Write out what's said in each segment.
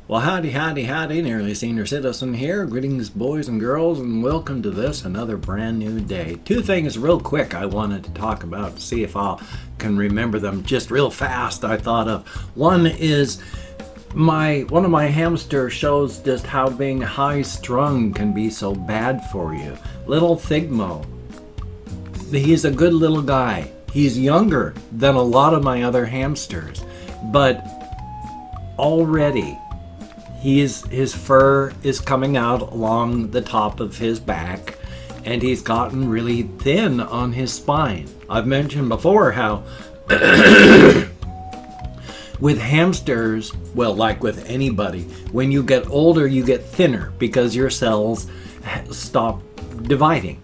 Well, howdy, howdy, howdy, nearly senior citizen here. Greetings, boys and girls, and welcome to this, another brand new day. Two things real quick I wanted to talk about, see if I can remember them just real fast. I thought of one is one of my hamsters shows just how being high-strung can be so bad for you. Little Thigmo. He's a good little guy. He's younger than a lot of my other hamsters, but already his fur is coming out along the top of his back, and he's gotten really thin on his spine. I've mentioned before how with hamsters, well, like with anybody, when you get older, you get thinner because your cells stop dividing.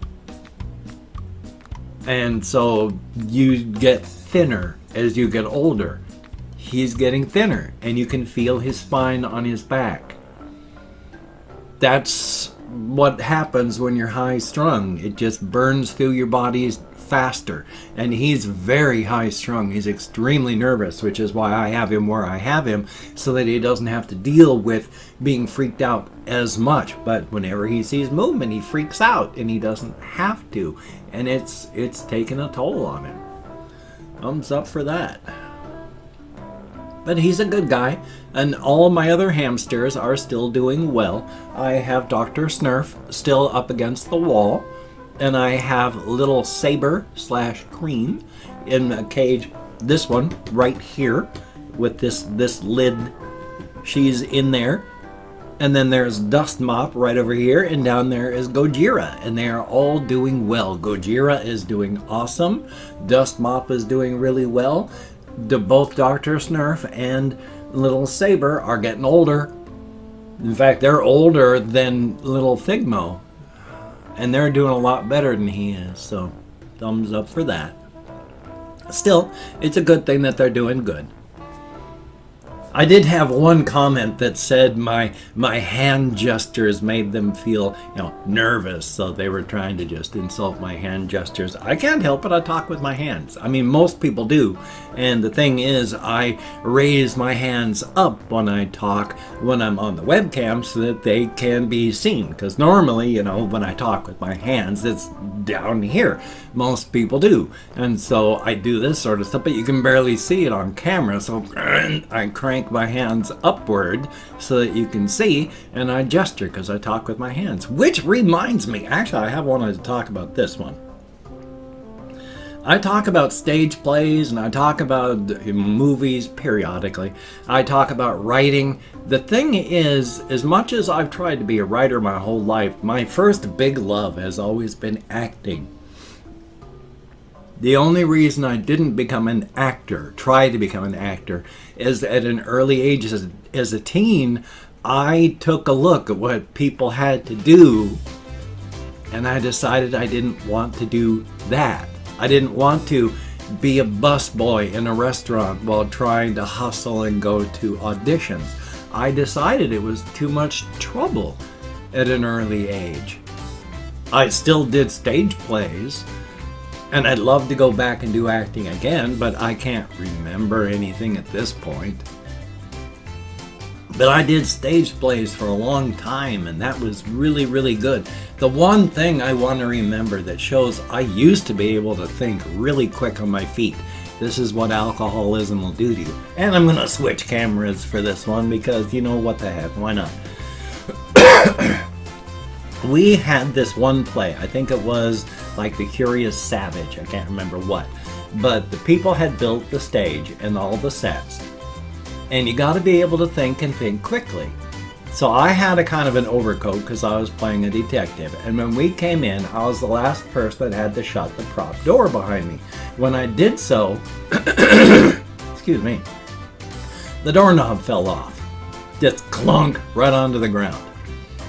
And so you get thinner as you get older. He's getting thinner, and you can feel his spine on his back. That's what happens when you're high strung. It just burns through your body faster. And he's very high strung. He's extremely nervous, which is why I have him where I have him, so that he doesn't have to deal with being freaked out as much. But whenever he sees movement, he freaks out, and he doesn't have to. And it's taken a toll on him. Thumbs up for that. But he's a good guy, and all my other hamsters are still doing well. I have Dr. Snurf still up against the wall, and I have little Saber/Cream in a cage. This one right here with this lid. She's in there. And then there's Dust Mop right over here, and down there is Gojira, and they are all doing well. Gojira is doing awesome. Dust Mop is doing really well. Both Dr. Snurf and Little Saber are getting older. In fact, they're older than Little Thigmo, and they're doing a lot better than he is, so thumbs up for that. Still, it's a good thing that they're doing good. I did have one comment that said my hand gestures made them feel, nervous, so they were trying to just insult my hand gestures. I can't help it. I talk with my hands. I mean, most people do. And the thing is, I raise my hands up when I talk when I'm on the webcam so that they can be seen. Because normally, when I talk with my hands, it's down here. Most people do. And so I do this sort of stuff, but you can barely see it on camera. So I crank my hands upward so that you can see, and I gesture because I talk with my hands. Which reminds me, actually I have wanted to talk about this one. I talk about stage plays, and I talk about movies periodically. I talk about writing. The thing is, as much as I've tried to be a writer my whole life, my first big love has always been acting. The only reason I didn't become an actor, try to become an actor, is at an early age as a teen, I took a look at what people had to do, and I decided I didn't want to do that. I didn't want to be a busboy in a restaurant while trying to hustle and go to auditions. I decided it was too much trouble at an early age. I still did stage plays, and I'd love to go back and do acting again, but I can't remember anything at this point. But I did stage plays for a long time, and that was really, really good. The one thing I want to remember that shows I used to be able to think really quick on my feet. This is what alcoholism will do to you. And I'm going to switch cameras for this one because, what the heck, why not? We had this one play, I think it was like The Curious Savage, I can't remember what, but the people had built the stage and all the sets, and you got to be able to think and think quickly. So I had a kind of an overcoat because I was playing a detective, and when we came in, I was the last person that had to shut the prop door behind me. When I did so, excuse me, the doorknob fell off, just clunk right onto the ground.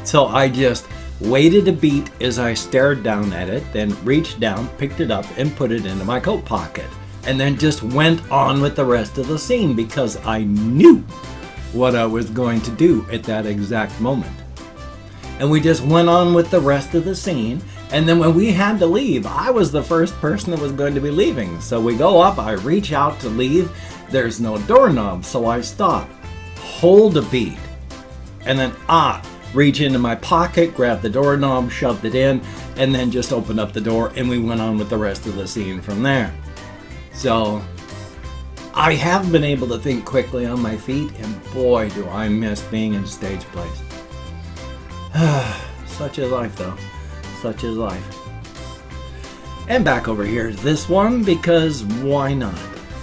So I just waited a beat as I stared down at it, then reached down, picked it up, and put it into my coat pocket. And then just went on with the rest of the scene because I knew what I was going to do at that exact moment. And we just went on with the rest of the scene. And then when we had to leave, I was the first person that was going to be leaving. So we go up, I reach out to leave. There's no doorknob, so I stop, hold a beat, and then reach into my pocket, grab the doorknob, shoved it in, and then just opened up the door, and we went on with the rest of the scene from there. So I have been able to think quickly on my feet, and boy, do I miss being in stage plays. Such is life, though. Such is life. And back over here to this one, because why not?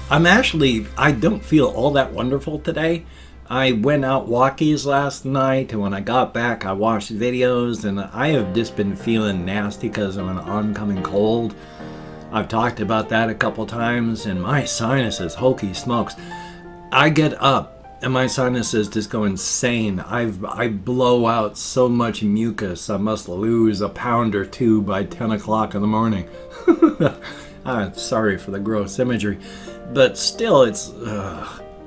I don't feel all that wonderful today. I went out walkies last night, and when I got back, I watched videos, and I have just been feeling nasty because of an oncoming cold. I've talked about that a couple times, and my sinuses, hokey smokes. I get up, and my sinuses just go insane. I blow out so much mucus, I must lose a pound or two by 10 o'clock in the morning. Sorry for the gross imagery, but still, it's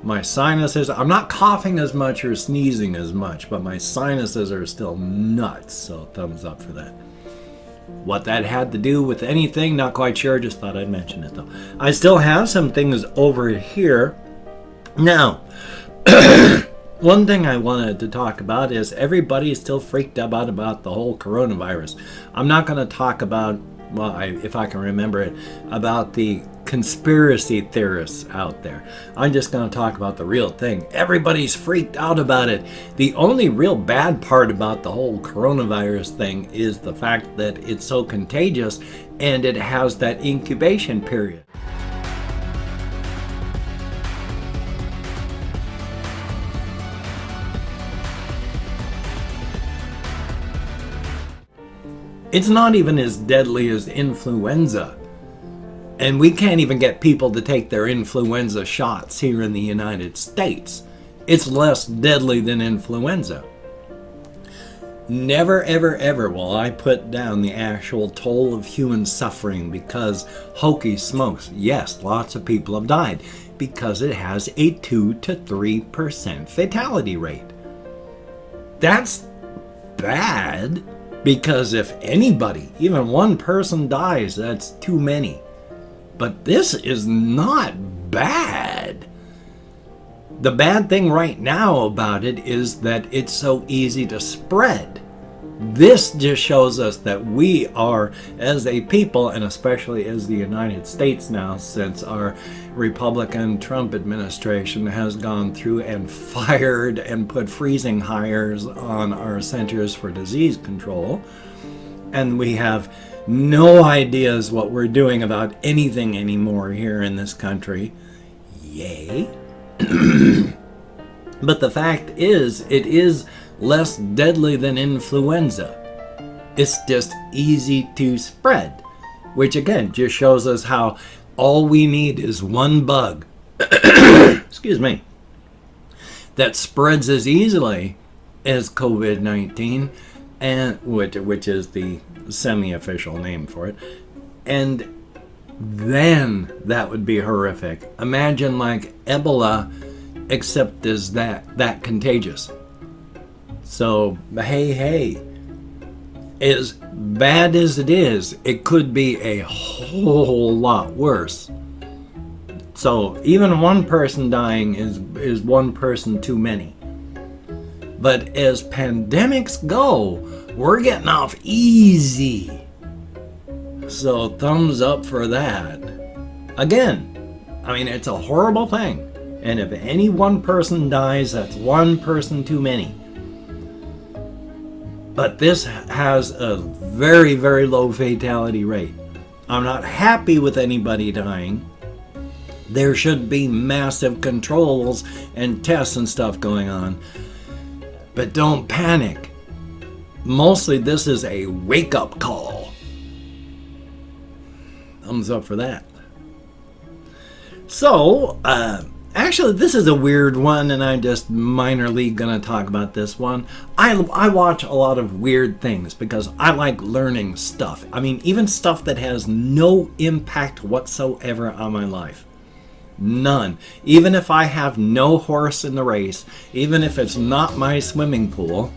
my sinuses. I'm not coughing as much or sneezing as much, but my sinuses are still nuts, so thumbs up for that. What that had to do with anything, not quite sure, just thought I'd mention it though. I still have some things over here. Now, one thing I wanted to talk about is everybody is still freaked out about the whole coronavirus. I'm not going to talk about, well, if I can remember it, about the conspiracy theorists out there. I'm just going to talk about the real thing. Everybody's freaked out about it. The only real bad part about the whole coronavirus thing is the fact that it's so contagious and it has that incubation period. It's not even as deadly as influenza. And we can't even get people to take their influenza shots here in the United States. It's less deadly than influenza. Never, ever, ever will I put down the actual toll of human suffering because hokey smokes. Yes, lots of people have died because it has a 2 to 3% fatality rate. That's bad because if anybody, even one person dies, that's too many. But this is not bad. The bad thing right now about it is that it's so easy to spread. This just shows us that we are, as a people, and especially as the United States now, since our Republican Trump administration has gone through and fired and put freezing hires on our Centers for Disease Control, and we have no ideas what we're doing about anything anymore here in this country. Yay. But the fact is, it is less deadly than influenza. It's just easy to spread, which again just shows us how all we need is one bug, excuse me, that spreads as easily as COVID-19, and which is the semi-official name for it, and then that would be horrific. Imagine like Ebola, except as that contagious. So hey, as bad as it is, it could be a whole lot worse. So even one person dying is one person too many. But as pandemics go, we're getting off easy. So thumbs up for that. Again, I mean, it's a horrible thing. And if any one person dies, that's one person too many. But this has a very, very low fatality rate. I'm not happy with anybody dying. There should be massive controls and tests and stuff going on. But don't panic. Mostly this is a wake-up call. Thumbs up for that. So, actually, this is a weird one, and I'm just minorly going to talk about this one. I watch a lot of weird things because I like learning stuff. I mean, even stuff that has no impact whatsoever on my life. None. Even if I have no horse in the race, even if it's not my swimming pool,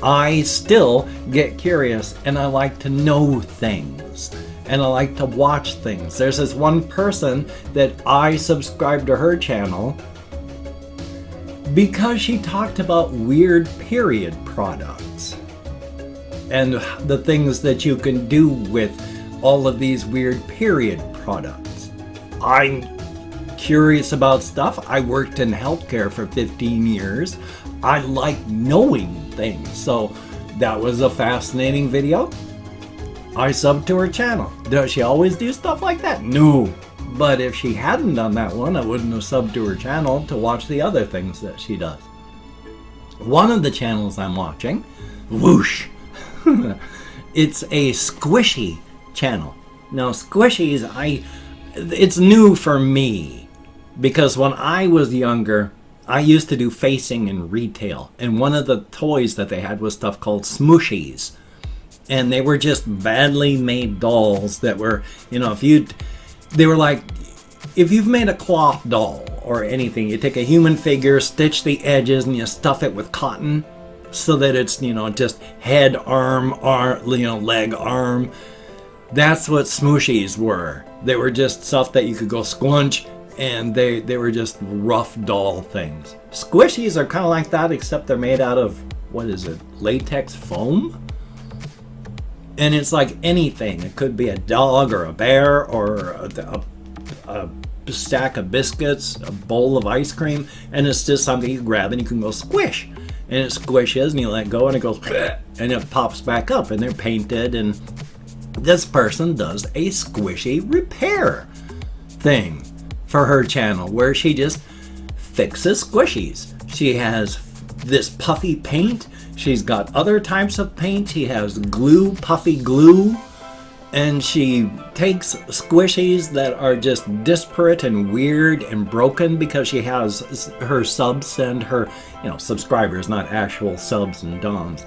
I still get curious and I like to know things. And I like to watch things. There's this one person that I subscribe to her channel Because she talked about weird period products and the things that you can do with all of these weird period products. I'm curious about stuff. I worked in healthcare for 15 years. I like knowing things. So that was a fascinating video. I subbed to her channel. Does she always do stuff like that? No. But if she hadn't done that one, I wouldn't have subbed to her channel to watch the other things that she does. One of the channels I'm watching, whoosh, it's a squishy channel. Now squishies, it's new for me because when I was younger, I used to do facing in retail, and one of the toys that they had was stuff called smooshies, and they were just badly made dolls that were, you know, they were like, if you've made a cloth doll or anything, you take a human figure, stitch the edges, and you stuff it with cotton so that it's, you know, just head, arm, leg, arm. That's what smooshies were. They were just stuff that you could go squunch, and they were just rough doll things. Squishies are kind of like that, except they're made out of, what is it, latex foam? And it's like anything. It could be a dog or a bear or a stack of biscuits, a bowl of ice cream, and it's just something you grab and you can go squish. And it squishes and you let go and it goes and it pops back up, and they're painted, and this person does a squishy repair thing for her channel where she just fixes squishies. She has this puffy paint. She's got other types of paint. She has glue, puffy glue, and she takes squishies that are just disparate and weird and broken because she has her subs send her, you know, subscribers, not actual subs and dons,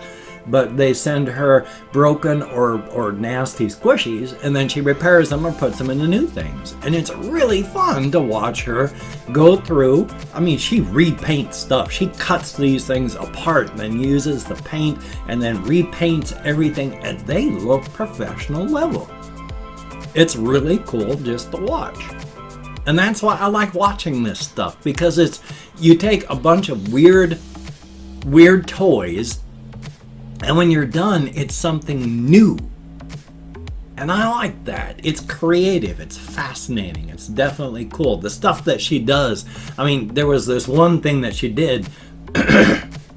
but they send her broken or nasty squishies, and then she repairs them or puts them into new things. And it's really fun to watch her go through. I mean, she repaints stuff. She cuts these things apart and then uses the paint and then repaints everything, and they look professional level. It's really cool just to watch. And that's why I like watching this stuff, because it's, you take a bunch of weird toys, and when you're done, it's something new. And I like that. It's creative. It's fascinating. It's definitely cool. The stuff that she does. I mean, there was this one thing that she did.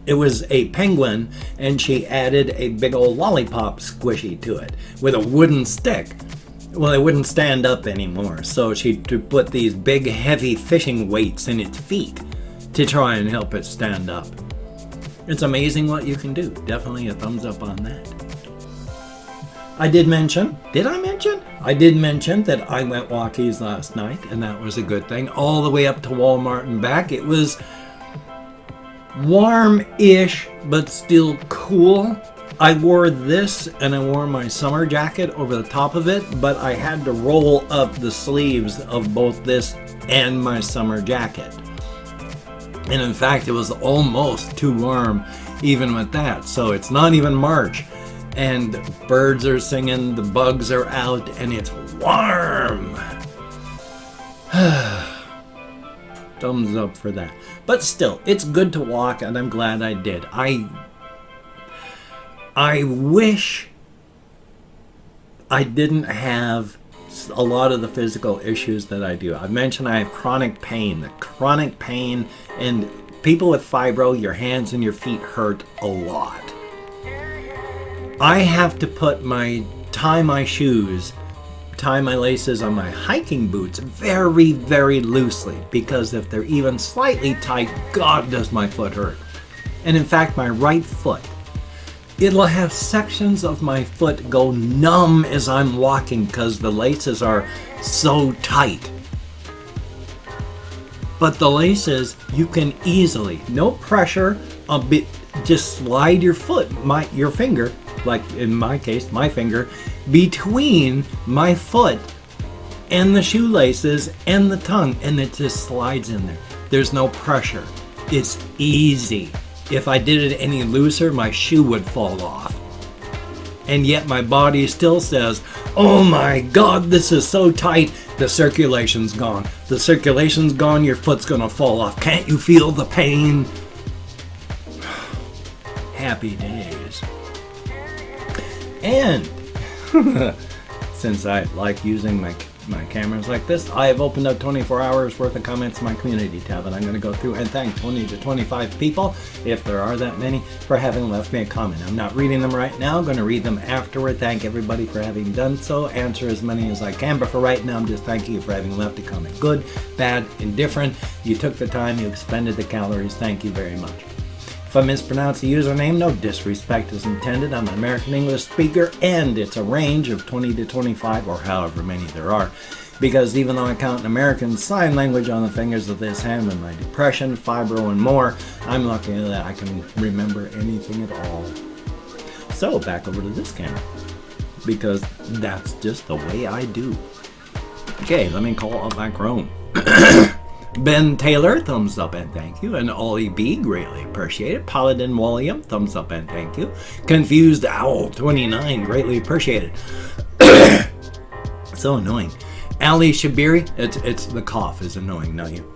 It was a penguin, and she added a big old lollipop squishy to it with a wooden stick. Well, it wouldn't stand up anymore, so she put these big, heavy fishing weights in its feet to try and help it stand up. It's amazing what you can do. Definitely a thumbs up on that. I did mention that I went walkies last night, and that was a good thing. All the way up to Walmart and back. It was warm-ish, but still cool. I wore this, and I wore my summer jacket over the top of it, but I had to roll up the sleeves of both this and my summer jacket. And in fact, it was almost too warm even with that. So it's not even March, and birds are singing, the bugs are out, and it's warm. Thumbs up for that. But still, it's good to walk, and I'm glad I did. I wish I didn't have a lot of the physical issues that I do. I mentioned I have chronic pain. The chronic pain, and people with fibro, your hands and your feet hurt a lot. I have to tie my shoes, tie my laces on my hiking boots very, very loosely, because if they're even slightly tight, God, does my foot hurt. And in fact, my right foot, it'll have sections of my foot go numb as I'm walking because the laces are so tight. But the laces, you can easily, no pressure, just slide your foot, your finger, like in my case, my finger, between my foot and the shoelaces and the tongue, and it just slides in there. There's no pressure. It's easy. If I did it any looser, my shoe would fall off. And yet my body still says, oh my God, this is so tight. The circulation's gone. The circulation's gone, your foot's gonna fall off. Can't you feel the pain? Happy days. And since I like using my cameras like this, I have opened up 24 hours worth of comments in my community tab, and I'm going to go through and thank 20 to 25 people, if there are that many, for having left me a comment. I'm not reading them right now. I'm going to read them afterward. Thank everybody for having done so. Answer as many as I can, but for right now, I'm just thanking you for having left a comment. Good, bad, indifferent. You took the time. You expended the calories. Thank you very much. If I mispronounce the username, no disrespect is intended. I'm an American English speaker, and it's a range of 20 to 25, or however many there are. Because even though I count American Sign Language on the fingers of this hand with my depression, fibro, and more, I'm lucky that I can remember anything at all. So, back over to this camera. Because that's just the way I do. Okay, let me call up my crone. Ben Taylor, thumbs up and thank you. And Ollie B, greatly appreciated. Paladin William, thumbs up and thank you. Confused Owl 29, greatly appreciated. So annoying. Ali Shabiri, it's the cough is annoying, not you.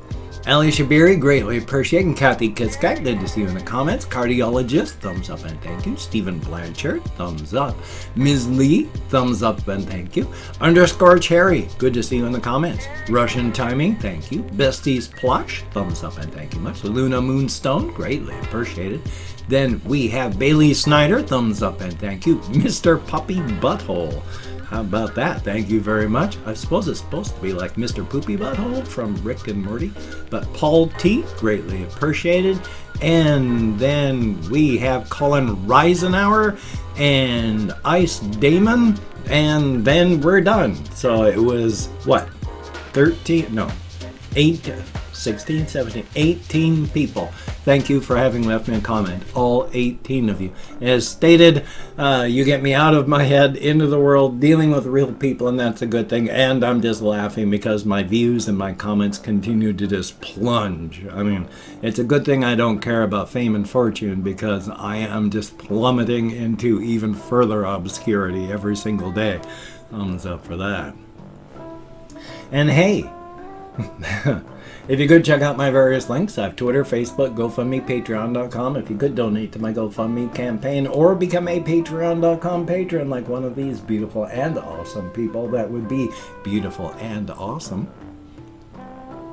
Ali Shabiri, greatly appreciated. And Kathy Kiskak, good to see you in the comments. Cardiologist, thumbs up and thank you. Stephen Blanchard, thumbs up. Ms. Lee, thumbs up and thank you. Underscore Cherry, good to see you in the comments. Russian Timing, thank you. Besties Plush, thumbs up and thank you much. Luna Moonstone, greatly appreciated. Then we have Bailey Snyder, thumbs up and thank you. Mr. Puppy Butthole. How about that? Thank you very much. I suppose it's supposed to be like Mr. Poopy Butthole from Rick and Morty. But Paul T, greatly appreciated. And then we have Colin Reisenauer and Ice Damon. And then we're done. So it was, what? 16, 17, 18 people. Thank you for having left me a comment, all 18 of you. As stated, you get me out of my head, into the world, dealing with real people, and that's a good thing. And I'm just laughing because my views and my comments continue to just plunge. I mean, it's a good thing I don't care about fame and fortune, because I am just plummeting into even further obscurity every single day. Thumbs up for that. And hey, if you could check out my various links, I have Twitter, Facebook, GoFundMe, Patreon.com. If you could donate to my GoFundMe campaign or become a Patreon.com patron like one of these beautiful and awesome people, that would be beautiful and awesome.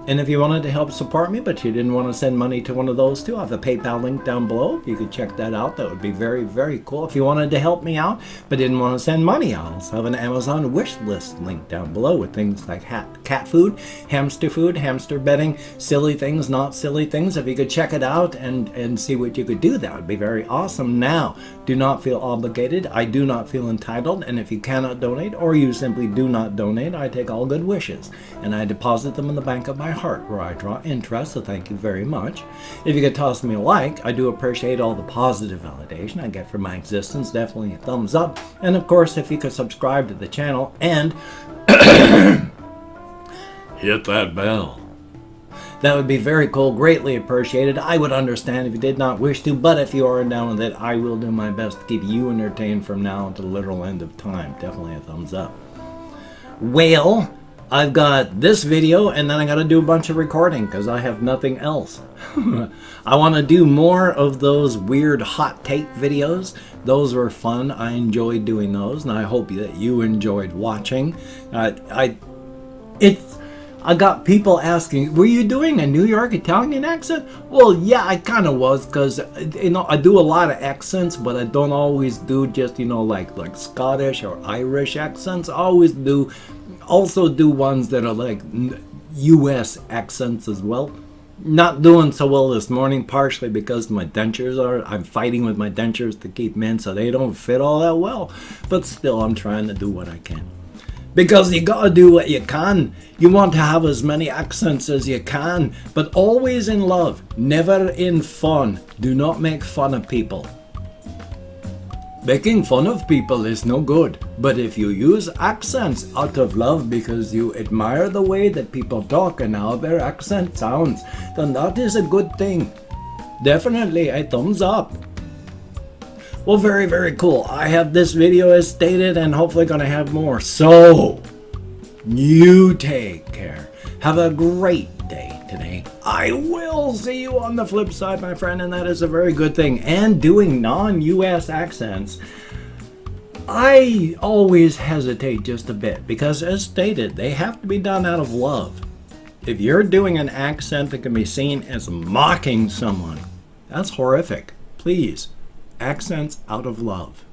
And if you wanted to help support me, but you didn't want to send money to one of those two, I have a PayPal link down below. If you could check that out, that would be very, very cool. If you wanted to help me out, but didn't want to send money, I also have an Amazon wish list link down below with things like cat food, hamster bedding, silly things, not silly things. If you could check it out and see what you could do, that would be very awesome. Now, do not feel obligated. I do not feel entitled. And if you cannot donate, or you simply do not donate, I take all good wishes and I deposit them in the bank of my heart, where I draw interest, so thank you very much. If you could toss me a like, I do appreciate all the positive validation I get from my existence. Definitely a thumbs up. And of course, if you could subscribe to the channel and hit that bell, that would be very cool, greatly appreciated. I would understand if you did not wish to, but if you are down with it, I will do my best to keep you entertained from now until the literal end of time. Definitely a thumbs up. Well, I've got this video, and then I got to do a bunch of recording because I have nothing else. I want to do more of those weird hot take videos. Those were fun. I enjoyed doing those, and I hope that you enjoyed watching. I got people asking, were you doing a New York Italian accent? Well, yeah, I kind of was, because, I do a lot of accents, but I don't always do just, like Scottish or Irish accents. I always also do ones that are like U.S. accents as well. Not doing so well this morning, partially because I'm fighting with my dentures to keep them in, so they don't fit all that well. But still, I'm trying to do what I can. Because you gotta do what you can. You want to have as many accents as you can, but always in love, never in fun. Do not make fun of people. Making fun of people is no good, but if you use accents out of love because you admire the way that people talk and how their accent sounds, then that is a good thing. Definitely a thumbs up. Well, very, very cool. I have this video as stated and hopefully going to have more. So, You take care. Have a great day today. I will see you on the flip side, my friend, and that is a very good thing. And doing non-US accents, I always hesitate just a bit because, as stated, they have to be done out of love. If you're doing an accent that can be seen as mocking someone, that's horrific. Please, accents out of love.